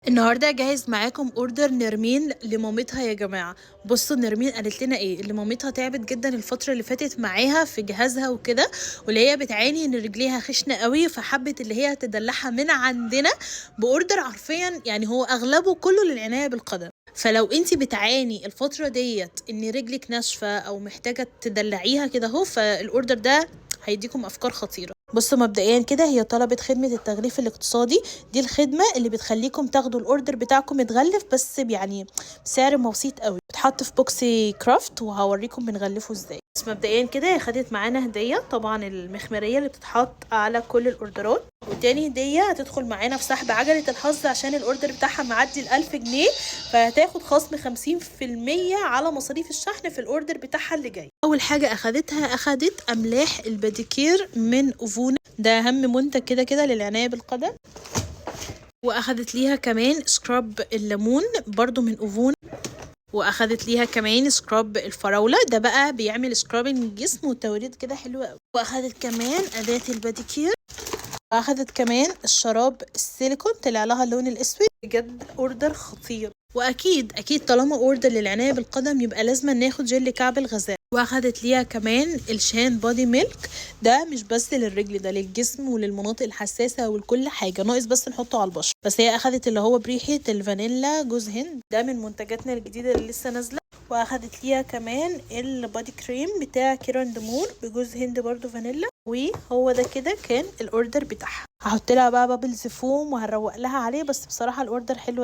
النهارده جاهز معاكم اوردر نرمين لمامتها يا جماعه. بصوا نرمين قالت لنا ايه، اللي مامتها تعبت جدا الفتره اللي فاتت معاها في جهازها وكده، واللي هي بتعاني ان رجليها خشنه قوي، فحبت اللي هي تدلعها من عندنا باوردر حرفيا يعني هو اغلبه كله للعنايه بالقدم. فلو انتي بتعاني الفتره ديت ان رجلك ناشفه او محتاجه تدلعيها كده اهو، فالاوردر ده هيديكم افكار خطيره. بصوا مبدئيا كده هي طلبت خدمة التغليف الاقتصادي. دي الخدمة اللي بتخليكم تاخدوا الاوردر بتاعكم متغلف، بس يعني بسعر بسيط قوي، بتحط في بوكسي كرافت وهوريكم بنغلفه ازاي. بس مبدئيا كده هي خدت معانا هدية، طبعا المخمرية اللي بتتحط على كل الاوردرات، وتاني هدية هتدخل معانا في سحب عجلة الحظ عشان الاوردر بتاعها معدي ال1000 جنيه، فهتاخد خصم 50% على مصاريف الشحن في الاوردر بتاعها اللي جاي. اول حاجة اخدت املاح الباديكير من اوفونا، ده اهم منتج كده كده للعناية بالقدم. واخدت ليها كمان سكراب الليمون برضو من اوفونا، واخدت ليها كمان سكراب الفراولة، ده بقى بيعمل سكرابنج الجسم وتوريد كده حلو قوي. واخدت كمان اداة الباديكير، واخدت كمان الشراب السيليكون طلع لها اللون الاسود. بجد اوردر خطير. واكيد طالما اوردر للعنايه بالقدم يبقى لازم ناخد جل كعب الغزال. واخدت ليها كمان الشان بودي ميلك، ده مش بس للرجل، ده للجسم وللمناطق الحساسه ولكل حاجه، ناقص بس نحطه على البشره. بس هي اخدت اللي هو بريحه الفانيلا جوز هند، ده من منتجاتنا الجديده اللي لسه نازله. واخدت ليها كمان البادي كريم بتاع كيران دمور بجوز هند برضو فانيلا. وهو ده كده كان الاوردر بتاعها. هحط لها بقى بابلز فوم وهنروق لها عليه، بس بصراحه الاوردر حلو.